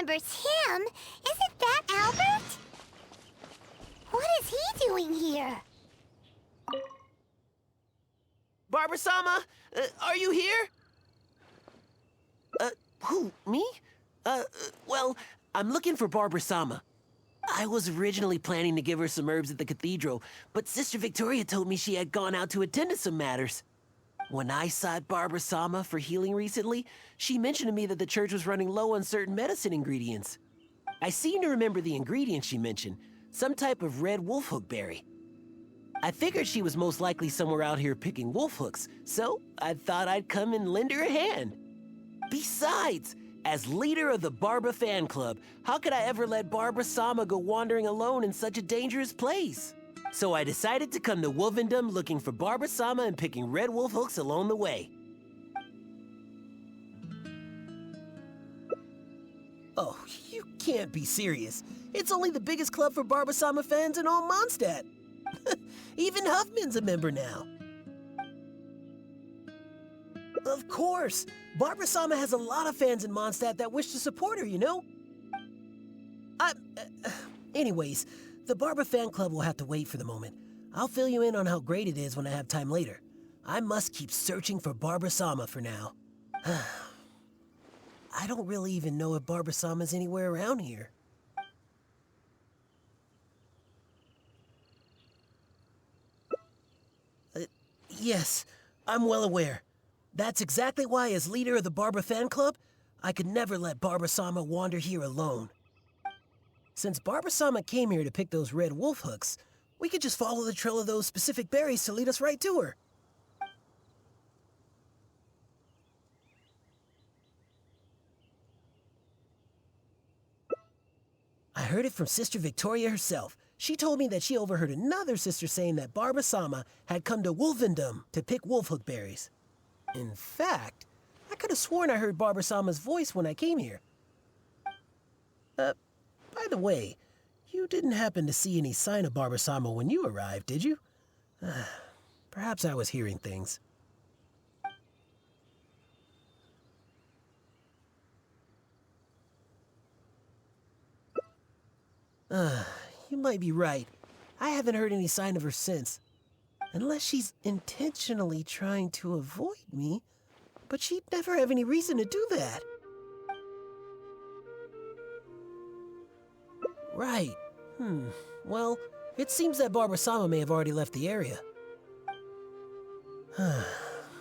remembers him. Isn't that Albert? What is he doing here? Barbara-sama, are you here? Who, me? Well, I'm looking for Barbara-sama. I was originally planning to give her some herbs at the cathedral, but Sister Victoria told me she had gone out to attend to some matters. When I sought Barbara-sama for healing recently, she mentioned to me that the church was running low on certain medicine ingredients. I seem to remember the ingredients she mentioned, some type of red wolfhook berry. I figured she was most likely somewhere out here picking wolf hooks, so I thought I'd come and lend her a hand. Besides, as leader of the Barba fan club, how could I ever let Barbara-sama go wandering alone in such a dangerous place? So I decided to come to Wolvendom looking for Barbara-sama and picking red wolf hooks along the way. Oh, you can't be serious. It's only the biggest club for Barbara-sama fans in all Mondstadt. Even Huffman's a member now. Of course. Barbara-sama has a lot of fans in Mondstadt that wish to support her, you know? Anyways, the Barba fan club will have to wait for the moment. I'll fill you in on how great it is when I have time later. I must keep searching for Barbara-sama for now. I don't really even know if Barbara-sama's anywhere around here. Yes, I'm well aware. That's exactly why, as leader of the Barba fan club, I could never let Barbara-sama wander here alone. Since Barbara-sama came here to pick those red wolf hooks, we could just follow the trail of those specific berries to lead us right to her. I heard it from Sister Victoria herself. She told me that she overheard another sister saying that Barbara-sama had come to Wolvendom to pick wolfhook berries. In fact, I could have sworn I heard Barbara-sama's voice when I came here. By the way, you didn't happen to see any sign of Barbara-sama when you arrived, did you? Perhaps I was hearing things. You might be right. I haven't heard any sign of her since. Unless she's intentionally trying to avoid me, but she'd never have any reason to do that. Right. Well, it seems that Barbara-sama may have already left the area.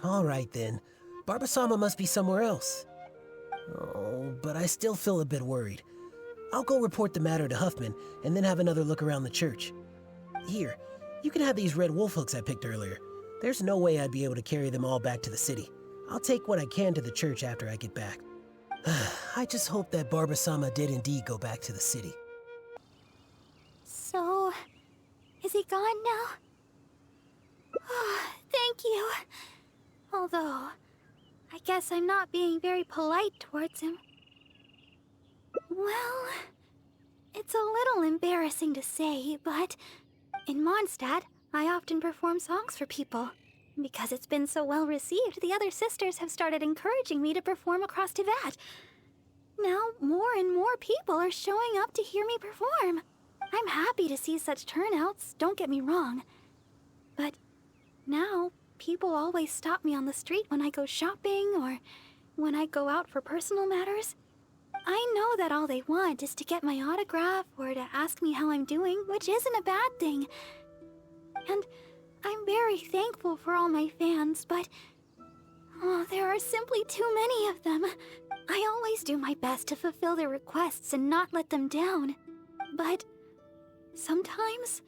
All right then. Barbara-sama must be somewhere else. Oh, but I still feel a bit worried. I'll go report the matter to Huffman and then have another look around the church. Here, you can have these red wolf hooks I picked earlier. There's no way I'd be able to carry them all back to the city. I'll take what I can to the church after I get back. I just hope that Barbara-sama did indeed go back to the city. So, is he gone now? Oh, thank you. Although, I guess I'm not being very polite towards him. Well, it's a little embarrassing to say, but in Mondstadt, I often perform songs for people. Because it's been so well received, the other sisters have started encouraging me to perform across Teyvat. Now, more and more people are showing up to hear me perform. I'm happy to see such turnouts, don't get me wrong. But now, people always stop me on the street when I go shopping or when I go out for personal matters. I know that all they want is to get my autograph or to ask me how I'm doing, which isn't a bad thing. And I'm very thankful for all my fans, but there are simply too many of them. I always do my best to fulfill their requests and not let them down. But sometimes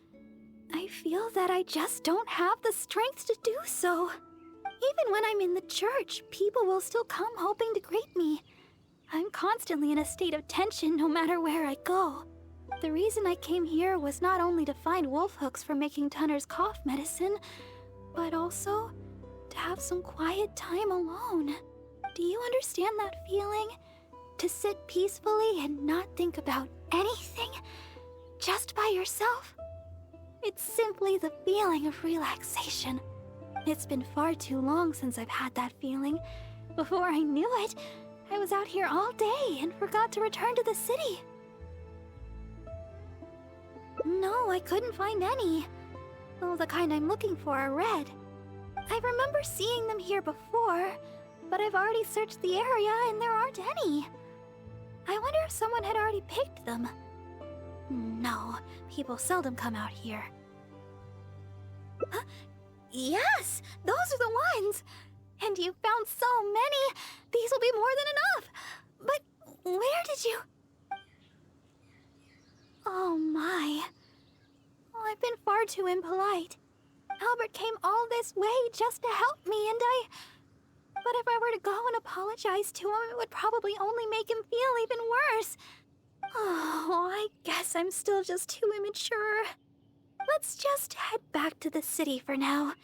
I feel that I just don't have the strength to do so. Even when I'm in the church, people will still come hoping to greet me. I'm constantly in a state of tension no matter where I go. The reason I came here was not only to find wolf hooks for making Tunner's cough medicine, but also to have some quiet time alone. Do you understand that feeling? To sit peacefully and not think about anything, just by yourself? It's simply the feeling of relaxation. It's been far too long since I've had that feeling. Before I knew it, I was out here all day and forgot to return to the city. No, I couldn't find any. Well, the kind I'm looking for are red. I remember seeing them here before, but I've already searched the area and there aren't any. I wonder if someone had already picked them. No, people seldom come out here. Huh? Yes, those are the ones! And you found so many! These will be more than enough! But where did you... Oh my. Well, I've been far too impolite. Albert came all this way just to help me, and But if I were to go and apologize to him, it would probably only make him feel even worse. Oh, I guess I'm still just too immature. Let's just head back to the city for now.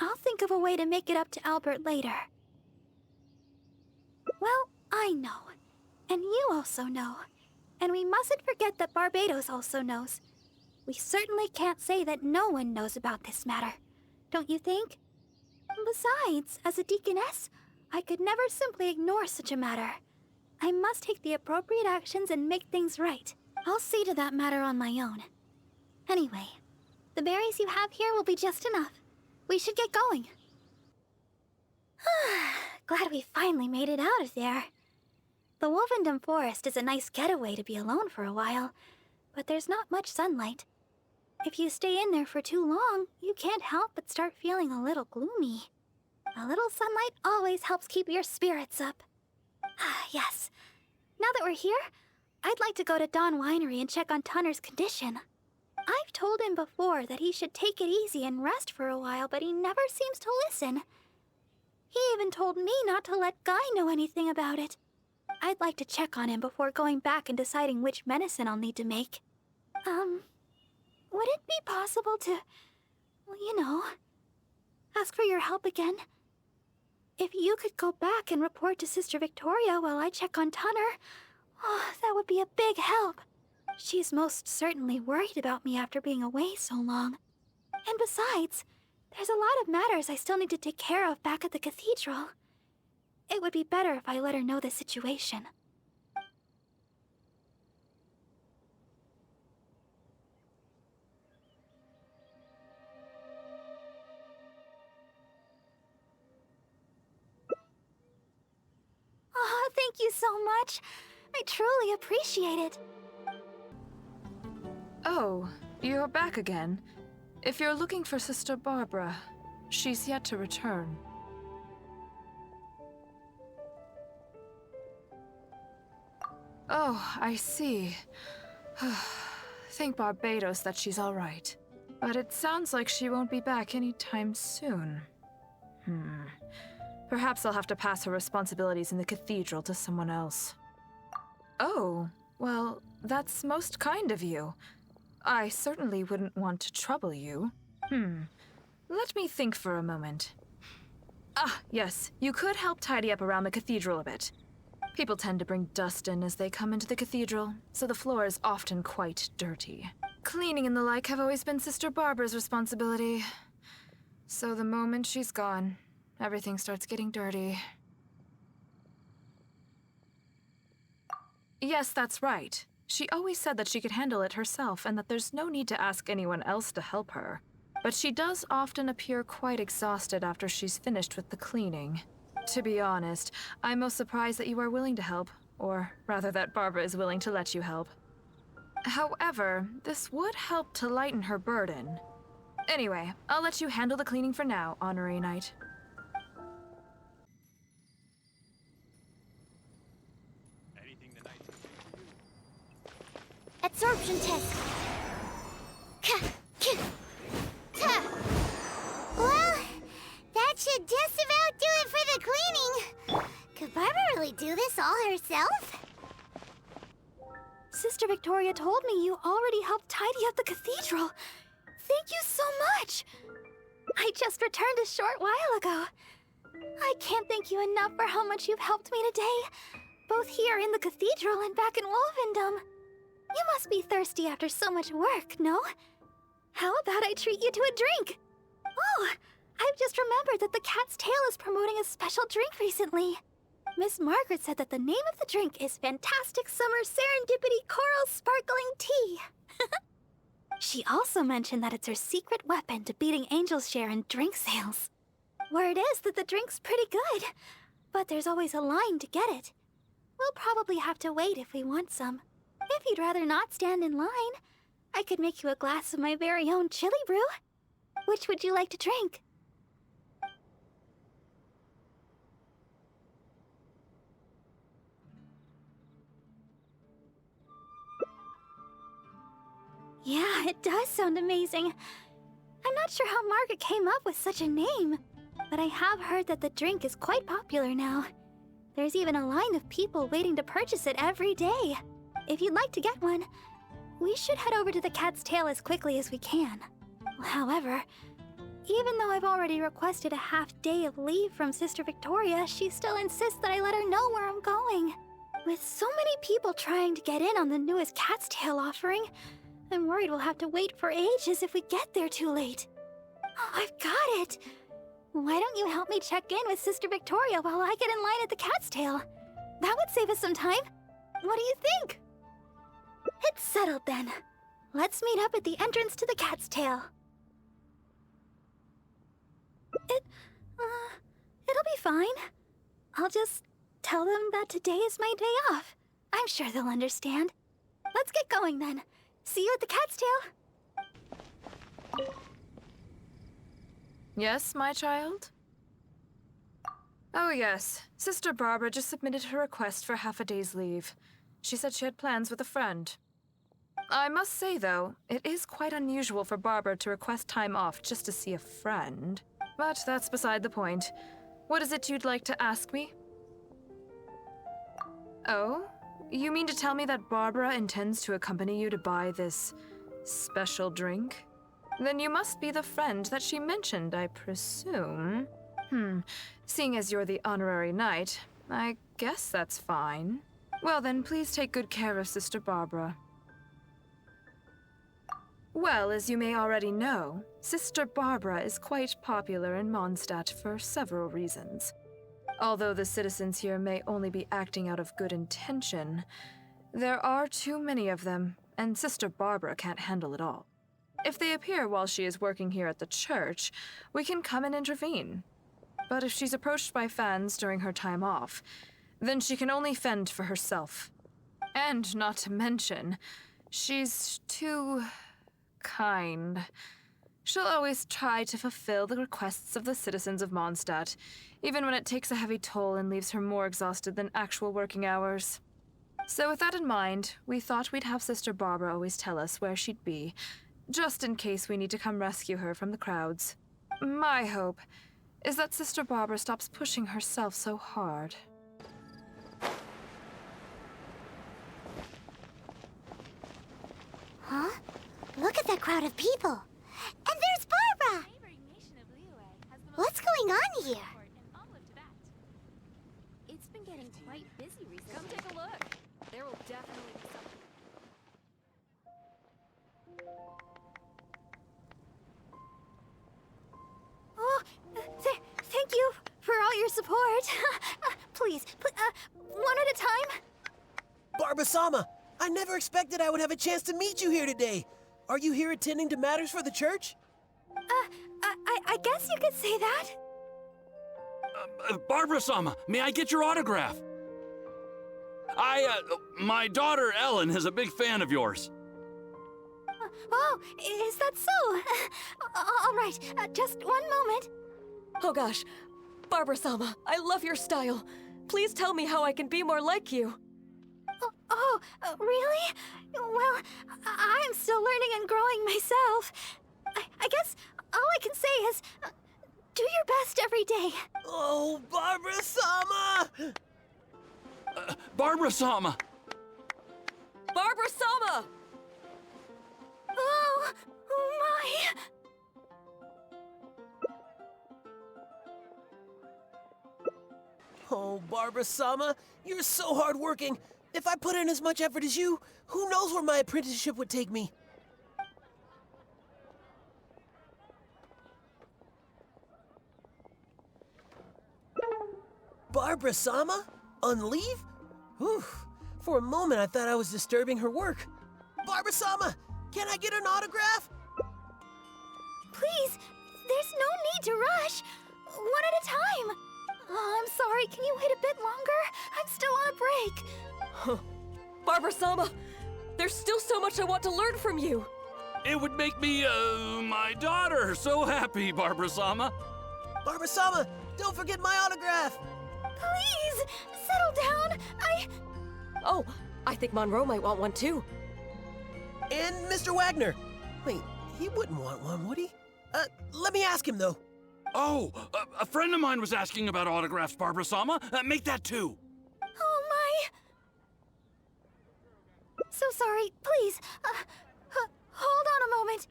I'll think of a way to make it up to Albert later. Well, I know. And you also know. And we mustn't forget that Barbados also knows. We certainly can't say that no one knows about this matter. Don't you think? Besides, as a deaconess, I could never simply ignore such a matter. I must take the appropriate actions and make things right. I'll see to that matter on my own. Anyway, the berries you have here will be just enough. We should get going. Glad we finally made it out of there. The Wolvendom Forest is a nice getaway to be alone for a while, but there's not much sunlight. If you stay in there for too long, you can't help but start feeling a little gloomy. A little sunlight always helps keep your spirits up. Yes. Now that we're here, I'd like to go to Dawn Winery and check on Tunner's condition. I've told him before that he should take it easy and rest for a while, but he never seems to listen. He even told me not to let Guy know anything about it. I'd like to check on him before going back and deciding which medicine I'll need to make. Would it be possible to, well, ask for your help again? If you could go back and report to Sister Victoria while I check on Tunner, that would be a big help. She's most certainly worried about me after being away so long. And besides, there's a lot of matters I still need to take care of back at the cathedral. It would be better if I let her know the situation. Oh, thank you so much. I truly appreciate it. Oh, you're back again. If you're looking for Sister Barbara, she's yet to return. Oh, I see. Thank Barbados that she's all right. But it sounds like she won't be back anytime soon. Perhaps I'll have to pass her responsibilities in the cathedral to someone else. Oh, well, that's most kind of you. I certainly wouldn't want to trouble you. Let me think for a moment. Ah, yes, you could help tidy up around the cathedral a bit. People tend to bring dust in as they come into the cathedral, so the floor is often quite dirty. Cleaning and the like have always been Sister Barbara's responsibility. So the moment she's gone, everything starts getting dirty. Yes, that's right. She always said that she could handle it herself and that there's no need to ask anyone else to help her. But she does often appear quite exhausted after she's finished with the cleaning. To be honest, I'm most surprised that you are willing to help, or rather that Barbara is willing to let you help. However, this would help to lighten her burden. Anyway, I'll let you handle the cleaning for now, Honorary Knight. Absorption test. Well, that should just about do it for the cleaning. Could Barbara really do this all herself? Sister Victoria told me you already helped tidy up the cathedral. Thank you so much. I just returned a short while ago. I can't thank you enough for how much you've helped me today, both here in the cathedral and back in Wolvendom. You must be thirsty after so much work, no? How about I treat you to a drink? Oh, I've just remembered that the Cat's Tail is promoting a special drink recently. Miss Margaret said that the name of the drink is Fantastic Summer Serendipity Coral Sparkling Tea. She also mentioned that it's her secret weapon to beating Angel's share in drink sales. Word is that the drink's pretty good, but there's always a line to get it. We'll probably have to wait if we want some. If you'd rather not stand in line, I could make you a glass of my very own chili brew. Which would you like to drink? Yeah, it does sound amazing. I'm not sure how Margaret came up with such a name, but I have heard that the drink is quite popular now. There's even a line of people waiting to purchase it every day. If you'd like to get one, we should head over to the Cat's Tail as quickly as we can. However, even though I've already requested a half-day of leave from Sister Victoria, she still insists that I let her know where I'm going. With so many people trying to get in on the newest Cat's Tail offering, I'm worried we'll have to wait for ages if we get there too late. Oh, I've got it! Why don't you help me check in with Sister Victoria while I get in line at the Cat's Tail? That would save us some time. What do you think? It's settled then. Let's meet up at the entrance to the Cat's Tail. It'll be fine. I'll just tell them that today is my day off. I'm sure they'll understand. Let's get going then. See you at the Cat's Tail. Yes, my child? Oh yes, Sister Barbara just submitted her request for half a day's leave. She said she had plans with a friend. I must say, though, it is quite unusual for Barbara to request time off just to see a friend. But that's beside the point. What is it you'd like to ask me? Oh? You mean to tell me that Barbara intends to accompany you to buy this special drink? Then you must be the friend that she mentioned, I presume. Seeing as you're the honorary knight, I guess that's fine. Well then, please take good care of Sister Barbara. Well, as you may already know, Sister Barbara is quite popular in Mondstadt for several reasons. Although the citizens here may only be acting out of good intention, there are too many of them, and Sister Barbara can't handle it all. If they appear while she is working here at the church, we can come and intervene. But if she's approached by fans during her time off, then she can only fend for herself. And not to mention, she's too kind. She'll always try to fulfill the requests of the citizens of Mondstadt, even when it takes a heavy toll and leaves her more exhausted than actual working hours. So with that in mind, we thought we'd have Sister Barbara always tell us where she'd be, just in case we need to come rescue her from the crowds. My hope is that Sister Barbara stops pushing herself so hard. Huh? Look at that crowd of people. And there's Barbara! What's going on here? It's been getting quite busy recently. Come take a look. There will definitely be something. Oh, thank you for all your support. Please, one at a time. Barbara-sama, I never expected I would have a chance to meet you here today. Are you here attending to matters for the church? I guess you could say that. Barbara-sama, may I get your autograph? My daughter Ellen is a big fan of yours. Oh, is that so? All right, just one moment. Oh gosh, Barbara-sama, I love your style. Please tell me how I can be more like you. Really? Well, I'm still learning and growing myself. I guess all I can say is, do your best every day. Oh, Barbara-sama! Barbara-sama! Barbara-sama! Oh, my! Oh, Barbara-sama, you're so hardworking. If I put in as much effort as you, who knows where my apprenticeship would take me? Barbara-sama? On leave? Whew. For a moment, I thought I was disturbing her work. Barbara-sama, can I get an autograph? Please, there's no need to rush. One at a time. Oh, I'm sorry, can you wait a bit longer? I'm still on a break. Barbara-sama, there's still so much I want to learn from you. It would make me, my daughter so happy, Barbara-sama. Barbara-sama, don't forget my autograph. Please, settle down. Oh, I think Monroe might want one too. And Mr. Wagner. Wait, he wouldn't want one, would he? Let me ask him, though. Oh, a friend of mine was asking about autographs, Barbara-sama. Make that two. Oh, my. So sorry, please. Hold on a moment.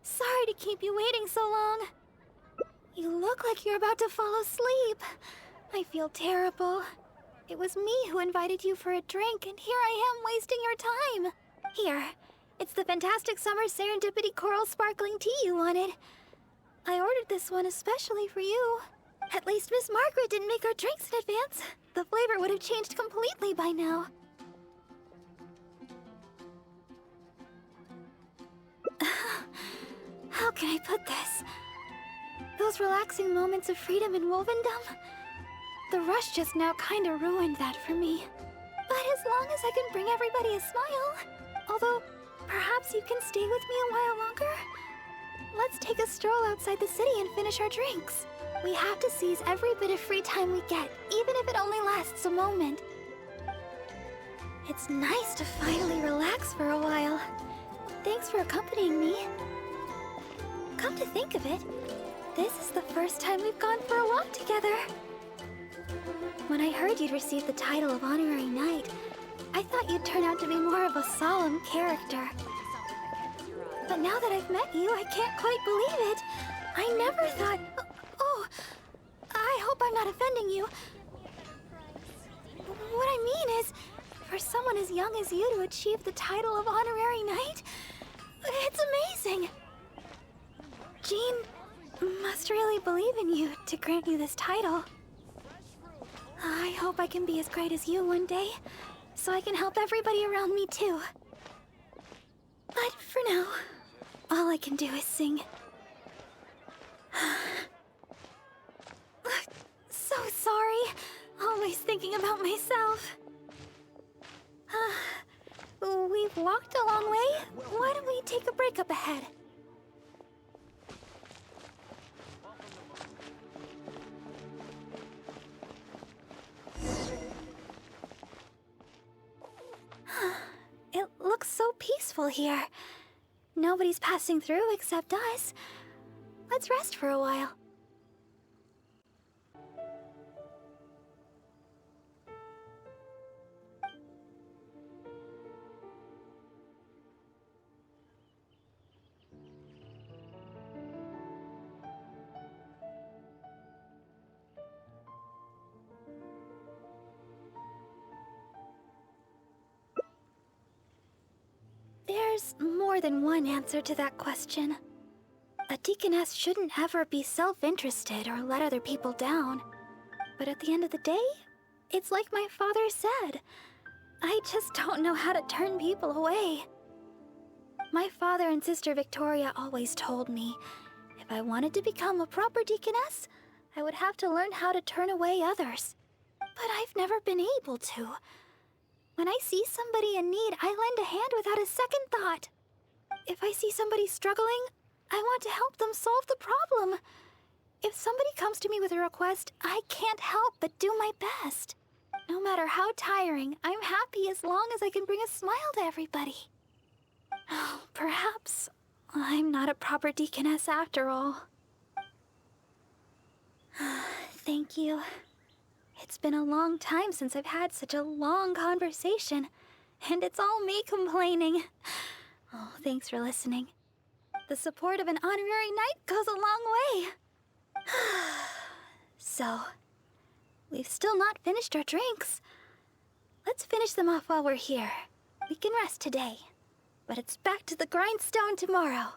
Sorry to keep you waiting so long. You look like you're about to fall asleep. I feel terrible. It was me who invited you for a drink, and here I am wasting your time. Here, it's the Fantastic Summer Serendipity Coral Sparkling Tea you wanted. I ordered this one especially for you. At least Miss Margaret didn't make our drinks in advance. The flavor would have changed completely by now. How can I put this? Those relaxing moments of freedom in Wolvendom? The rush just now kinda ruined that for me. But as long as I can bring everybody a smile, although perhaps you can stay with me a while longer? Let's take a stroll outside the city and finish our drinks. We have to seize every bit of free time we get, even if it only lasts a moment. It's nice to finally relax for a while. Thanks for accompanying me. Come to think of it, this is the first time we've gone for a walk together. When I heard you'd received the title of Honorary Knight, I thought you'd turn out to be more of a solemn character. But now that I've met you, I can't quite believe it. I never thought... Oh, I hope I'm not offending you. What I mean is, for someone as young as you to achieve the title of Honorary Knight, it's amazing. Jean must really believe in you to grant you this title. I hope I can be as great as you one day, so I can help everybody around me too. But for now, all I can do is sing. So sorry, always thinking about myself. We've walked a long way. Why don't we take a break up ahead? It looks so peaceful here. Nobody's passing through except us. Let's rest for a while. There's more than one answer to that question. A deaconess shouldn't ever be self-interested or let other people down. But at the end of the day, it's like my father said. I just don't know how to turn people away. My father and Sister Victoria always told me, if I wanted to become a proper deaconess, I would have to learn how to turn away others. But I've never been able to. When I see somebody in need, I lend a hand without a second thought. If I see somebody struggling, I want to help them solve the problem. If somebody comes to me with a request, I can't help but do my best. No matter how tiring, I'm happy as long as I can bring a smile to everybody. Oh, perhaps I'm not a proper deaconess after all. Thank you. It's been a long time since I've had such a long conversation, and it's all me complaining. Oh, thanks for listening. The support of an honorary knight goes a long way. So, we've still not finished our drinks. Let's finish them off while we're here. We can rest today, but it's back to the grindstone tomorrow.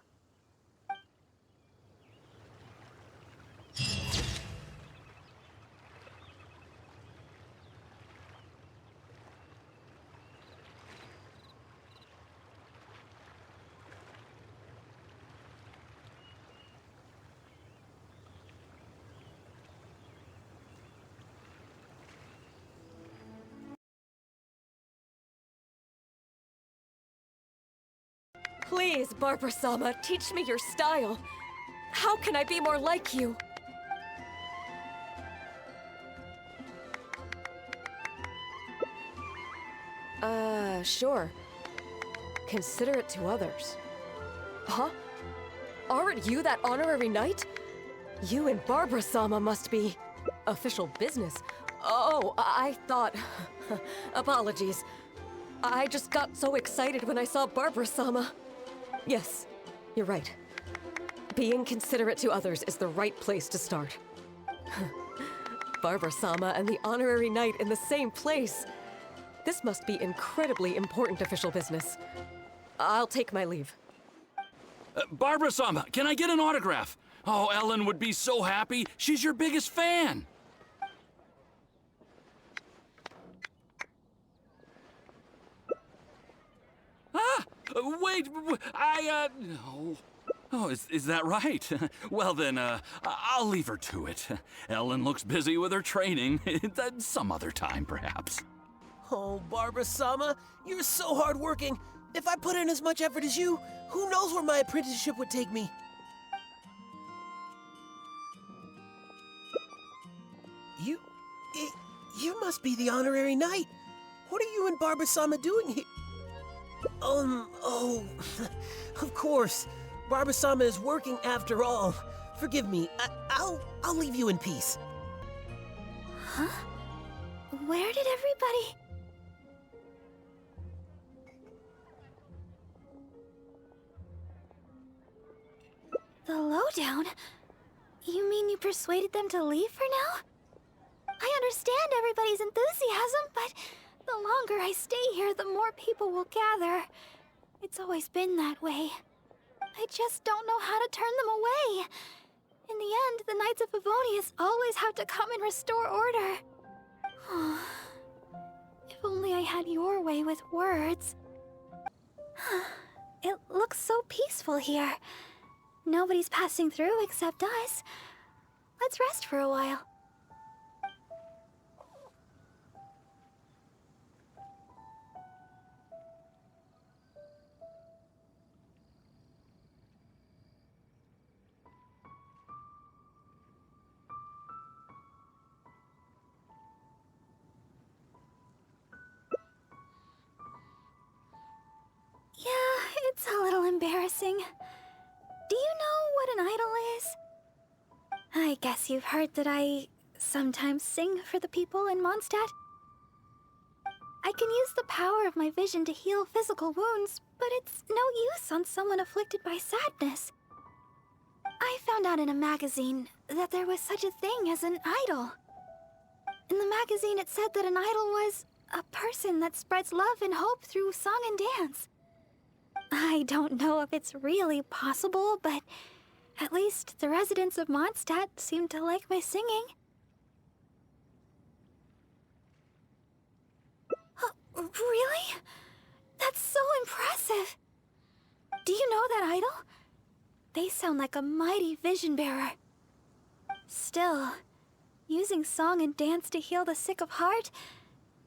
Please, Barbara-sama, teach me your style. How can I be more like you? Sure. Consider it to others. Huh? Aren't you that honorary knight? You and Barbara-sama must be official business. Oh, I thought... Apologies. I just got so excited when I saw Barbara-sama. Yes, you're right. Being considerate to others is the right place to start. Barbara-sama and the honorary knight in the same place. This must be incredibly important official business. I'll take my leave. Barbara-sama, can I get an autograph? Oh, Ellen would be so happy. She's your biggest fan. Wait, no. Oh, is that right? Well then, I'll leave her to it. Ellen looks busy with her training. Some other time, perhaps. Oh, Barbara-sama, you're so hardworking. If I put in as much effort as you, who knows where my apprenticeship would take me? You must be the honorary knight. What are you and Barbara-sama doing here? Oh, of course. Barbara-sama is working after all. Forgive me, I'll leave you in peace. Huh? Where did everybody... The lowdown? You mean you persuaded them to leave for now? I understand everybody's enthusiasm, but the longer I stay here, the more people will gather. It's always been that way. I just don't know how to turn them away. In the end, the Knights of Favonius always have to come and restore order. If only I had your way with words. It looks so peaceful here. Nobody's passing through except us. Let's rest for a while. Yeah, it's a little embarrassing. Do you know what an idol is? I guess you've heard that I sometimes sing for the people in Mondstadt. I can use the power of my vision to heal physical wounds, but it's no use on someone afflicted by sadness. I found out in a magazine that there was such a thing as an idol. In the magazine it said that an idol was a person that spreads love and hope through song and dance. I don't know if it's really possible, but at least the residents of Mondstadt seem to like my singing. Really? That's so impressive! Do you know that idol? They sound like a mighty vision bearer. Still, using song and dance to heal the sick of heart,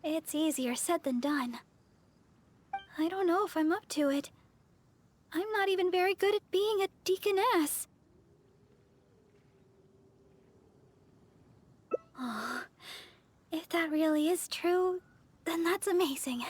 it's easier said than done. I don't know if I'm up to it. I'm not even very good at being a deaconess. Oh, if that really is true, then that's amazing.